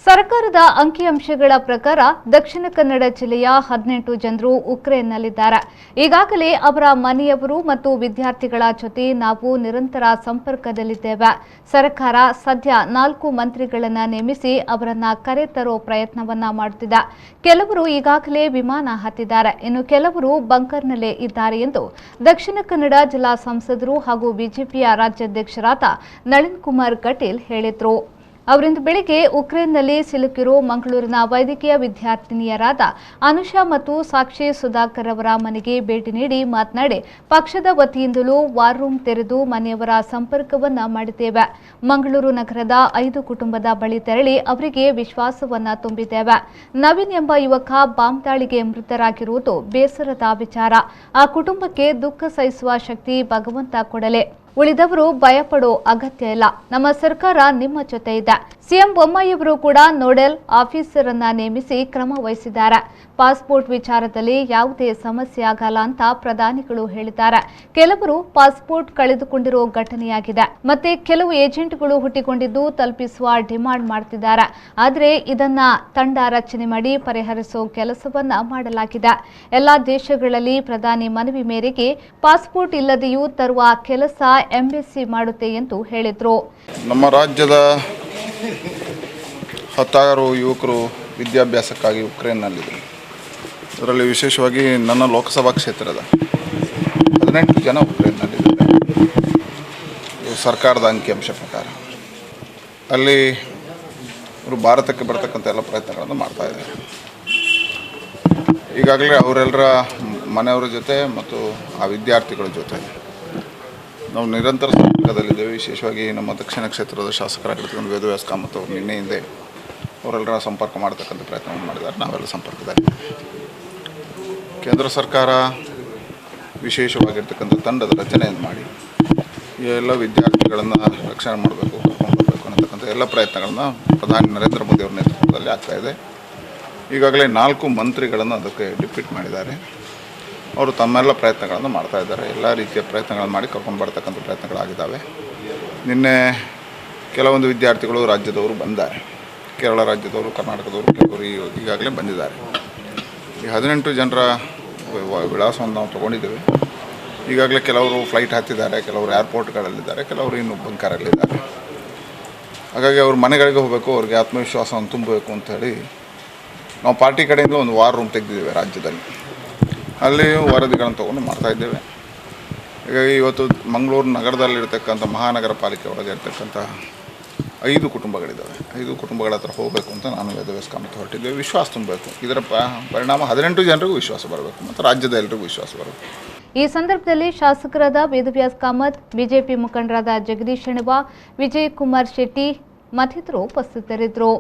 ಸರ್ಕಾರದ ಅಂಕಿಅಂಶಗಳ ಪ್ರಕಾರ ದಕ್ಷಿಣ ಕನ್ನಡ ಜಿಲ್ಲೆಯ 18 ಜನರು ಉಕ್ರೇನ್ನಲ್ಲಿದ್ದಾರೆ. ಈಗಾಗಲೇ ಅವರ ಮನೆಯವರು ಮತ್ತು ವಿದ್ಯಾರ್ಥಿಗಳ ಜೊತೆ ನಾವು ನಿರಂತರ ಸಂಪರ್ಕದಲ್ಲಿದ್ದೇವೆ. ಸರ್ಕಾರ ಸದ್ಯ 4 ಮಂತ್ರಿಗಳನ್ನು ನೇಮಿಸಿ ಅವರನ್ನ ಕರೆತರೋ ಪ್ರಯತ್ನವನ್ನ ಮಾಡುತ್ತಿದೆ. ಕೆಲವರು ಈಗಾಗಲೇ ವಿಮಾನ ಹತ್ತಿದ್ದಾರೆ, ಇನ್ನು ಕೆಲವರು ಬಂಕರ್ನಲ್ಲೇ ಇದ್ದಾರೆ ಎಂದು ದಕ್ಷಿಣ ಕನ್ನಡ ಜಿಲ್ಲಾ ಸಂಸದರು ಹಾಗೂ ಬಿಜೆಪಿಯ ರಾಜ್ಯಾಧ್ಯಕ್ಷರಾದ ನಳಿನ್ ಕುಮಾರ್ ಕಟೀಲ್ ಹೇಳಿದರು. ಅವರಿಂದು ಬೆಳಿಗ್ಗೆ ಉಕ್ರೇನ್ನಲ್ಲಿ ಸಿಲುಕಿರೋ ಮಂಗಳೂರಿನ ವೈದ್ಯಕೀಯ ವಿದ್ಯಾರ್ಥಿನಿಯರಾದ ಅನುಷಾ ಮತ್ತು ಸಾಕ್ಷಿ ಸುಧಾಕರ್ ಅವರ ಮನೆಗೆ ಭೇಟಿ ನೀಡಿ ಮಾತನಾಡಿ, ಪಕ್ಷದ ವತಿಯಿಂದಲೂ ವಾರ್ ರೂಮ್ ತೆರೆದು ಮನೆಯವರ ಸಂಪರ್ಕವನ್ನ ಮಾಡಿದ್ದೇವೆ. ಮಂಗಳೂರು ನಗರದ 5 ಕುಟುಂಬದ ಬಳಿ ತೆರಳಿ ಅವರಿಗೆ ವಿಶ್ವಾಸವನ್ನ ತುಂಬಿದ್ದೇವೆ. ನವೀನ್ ಎಂಬ ಯುವಕ ಬಾಂಬ್ ದಾಳಿಗೆ ಮೃತರಾಗಿರುವುದು ಬೇಸರದ ವಿಚಾರ. ಆ ಕುಟುಂಬಕ್ಕೆ ದುಃಖ ಸಹಿಸುವ ಶಕ್ತಿ ಭಗವಂತ ಕೊಡಲಿ. ಉಳಿದವರು ಭಯಪಡೋ ಅಗತ್ಯ ಇಲ್ಲ. ನಮ್ಮ ಸರ್ಕಾರ ನಿಮ್ಮ ಜೊತೆ ಇದೆ. ಸಿಎಂ ಬೊಮ್ಮಾಯಿಯವರು ಕೂಡ ನೋಡೆಲ್ ಆಫೀಸರ್ ಅನ್ನ ನೇಮಿಸಿ ಕ್ರಮ ವಹಿಸಿದ್ದಾರೆ. ಪಾಸ್ಪೋರ್ಟ್ ವಿಚಾರದಲ್ಲಿ ಯಾವುದೇ ಸಮಸ್ಯೆ ಆಗಲ್ಲ ಅಂತ ಪ್ರಧಾನಿಗಳು ಹೇಳಿದ್ದಾರೆ. ಕೆಲವರು ಪಾಸ್ಪೋರ್ಟ್ ಕಳೆದುಕೊಂಡಿರೋ ಘಟನೆಯಾಗಿದೆ. ಮತ್ತೆ ಕೆಲವು ಏಜೆಂಟ್ಗಳು ಹುಟ್ಟಿಕೊಂಡಿದ್ದು ತಲುಪಿಸುವ ಡಿಮಾಂಡ್ ಮಾಡ್ತಿದ್ದಾರೆ. ಆದರೆ ಇದನ್ನ ತಂಡ ರಚನೆ ಮಾಡಿ ಪರಿಹರಿಸೋ ಕೆಲಸವನ್ನ ಮಾಡಲಾಗಿದೆ. ಎಲ್ಲಾ ದೇಶಗಳಲ್ಲಿ ಪ್ರಧಾನಿ ಮನವಿ ಮೇರೆಗೆ ಪಾಸ್ಪೋರ್ಟ್ ಇಲ್ಲದೆಯೂ ತರುವ ಕೆಲಸ ಎಂಬೆಸಿ ಮಾಡುತ್ತೆ ಎಂದು ಹೇಳಿದರು. ನಮ್ಮ ರಾಜ್ಯದ 10 ಯುವಕರು ವಿದ್ಯಾಭ್ಯಾಸಕ್ಕಾಗಿ ಉಕ್ರೇನ್ನಲ್ಲಿದ್ದರು. ಅದರಲ್ಲಿ ವಿಶೇಷವಾಗಿ ನನ್ನ ಲೋಕಸಭಾ ಕ್ಷೇತ್ರದ 18 ಜನ ಉಕ್ರೇನ್ನಲ್ಲಿದ್ದಾರೆ. ಸರ್ಕಾರದ ಅಂಕಿಅಂಶ ಪ್ರಕಾರ ಅಲ್ಲಿ ಅವರು ಭಾರತಕ್ಕೆ ಬರ್ತಕ್ಕಂಥ ಎಲ್ಲ ಪ್ರಯತ್ನಗಳನ್ನು ಮಾಡ್ತಾ ಇದ್ದಾರೆ. ಈಗಾಗಲೇ ಅವರೆಲ್ಲರ ಮನೆಯವರ ಜೊತೆ ಮತ್ತು ಆ ವಿದ್ಯಾರ್ಥಿಗಳ ಜೊತೆ ನಾವು ನಿರಂತರ ಸಂಪರ್ಕದಲ್ಲಿದ್ದೇವೆ. ವಿಶೇಷವಾಗಿ ನಮ್ಮ ದಕ್ಷಿಣ ಕ್ಷೇತ್ರದ ಶಾಸಕರಾಗಿರ್ತಕ್ಕಂಥ ವೇದವ್ಯಾಸ್ ಕಾಮತ್ ಅವರು ನಿನ್ನೆಯಿಂದ ಅವರೆಲ್ಲರ ಸಂಪರ್ಕ ಮಾಡತಕ್ಕಂಥ ಪ್ರಯತ್ನವನ್ನು ಮಾಡಿದ್ದಾರೆ. ನಾವೆಲ್ಲ ಸಂಪರ್ಕದಲ್ಲಿ ಕೇಂದ್ರ ಸರ್ಕಾರ ವಿಶೇಷವಾಗಿರ್ತಕ್ಕಂಥ ತಂಡದ ರಚನೆಯನ್ನು ಮಾಡಿ ಈ ಎಲ್ಲ ವಿದ್ಯಾರ್ಥಿಗಳನ್ನು ರಕ್ಷಣೆ ಮಾಡಬೇಕು, ಕರ್ಕೊಂಡು ಬರಬೇಕು ಅನ್ನತಕ್ಕಂಥ ಎಲ್ಲ ಪ್ರಯತ್ನಗಳನ್ನು ಪ್ರಧಾನಿ ನರೇಂದ್ರ ಮೋದಿ ಅವರ ನೇತೃತ್ವದಲ್ಲಿ ಆಗ್ತಾಯಿದೆ. ಈಗಾಗಲೇ 4 ಮಂತ್ರಿಗಳನ್ನು ಅದಕ್ಕೆ ಡಿಪ್ಯೂಟ್ ಮಾಡಿದ್ದಾರೆ. ಅವರು ತಮ್ಮೆಲ್ಲ ಪ್ರಯತ್ನಗಳನ್ನು ಮಾಡ್ತಾ ಇದ್ದಾರೆ. ಎಲ್ಲ ರೀತಿಯ ಪ್ರಯತ್ನಗಳನ್ನು ಮಾಡಿ ಕರ್ಕೊಂಡು ಬರ್ತಕ್ಕಂಥ ಪ್ರಯತ್ನಗಳಾಗಿದ್ದಾವೆ. ನಿನ್ನೆ ಕೆಲವೊಂದು ವಿದ್ಯಾರ್ಥಿಗಳು ರಾಜ್ಯದವರು ಬಂದ್ದಾರೆ. ಕೇರಳ ರಾಜ್ಯದವರು, ಕರ್ನಾಟಕದವರು ಕೆಲವರು ಈಗಾಗಲೇ ಬಂದಿದ್ದಾರೆ. ಈ 18 ಜನರ ವಿಳಾಸವನ್ನು ನಾವು ತೊಗೊಂಡಿದ್ದೇವೆ. ಈಗಾಗಲೇ ಕೆಲವರು ಫ್ಲೈಟ್ ಹತ್ತಿದ್ದಾರೆ, ಕೆಲವರು ಏರ್ಪೋರ್ಟ್ಗಳಲ್ಲಿದ್ದಾರೆ, ಕೆಲವರು ಇನ್ನೂ ಬಂಕರಲ್ಲಿದ್ದಾರೆ. ಹಾಗಾಗಿ ಅವ್ರ ಮನೆಗಳಿಗೆ ಹೋಗಬೇಕು, ಅವ್ರಿಗೆ ಆತ್ಮವಿಶ್ವಾಸವನ್ನು ತುಂಬಬೇಕು ಅಂಥೇಳಿ ನಾವು ಪಾರ್ಟಿ ಕಡೆಯಿಂದ ಒಂದು ವಾರ್ ರೂಮ್ ತೆಗೆದಿದ್ದೇವೆ ರಾಜ್ಯದಲ್ಲಿ. ಅಲ್ಲಿ ವರದಿಗಳನ್ನು ತೊಗೊಂಡು ಮಾಡ್ತಾಯಿದ್ದೇವೆ. ಹೀಗಾಗಿ ಇವತ್ತು ಮಂಗಳೂರು ನಗರದಲ್ಲಿರ್ತಕ್ಕಂಥ ಮಹಾನಗರ ಪಾಲಿಕೆ ಒಳಗೆ ಇರ್ತಕ್ಕಂಥ 5 ಕುಟುಂಬಗಳಿದ್ದಾವೆ. 5 ಕುಟುಂಬಗಳ ಹತ್ರ ಹೋಗಬೇಕು ಅಂತ ನಾನು ವೇದವ್ಯಾಸ್ ಕಾಮತ್ ಹೊರಟಿದ್ದೇವೆ. ವಿಶ್ವಾಸ ತುಂಬಬೇಕು. ಇದರ ಪರಿಣಾಮ 18 ಜನರಿಗೂ ವಿಶ್ವಾಸ ಬರಬೇಕು ಮತ್ತು ರಾಜ್ಯದ ಎಲ್ಲರಿಗೂ ವಿಶ್ವಾಸ ಬರಬೇಕು. ಈ ಸಂದರ್ಭದಲ್ಲಿ ಶಾಸಕರಾದ ವೇದವ್ಯಾಸ್ ಕಾಮತ್, ಬಿಜೆಪಿ ಮುಖಂಡರಾದ ಜಗದೀಶ್ ಶೆಣವ, ವಿಜಯ್ ಕುಮಾರ್ ಶೆಟ್ಟಿ ಮತ್ತಿತರರು ಉಪಸ್ಥಿತರಿದ್ದರು.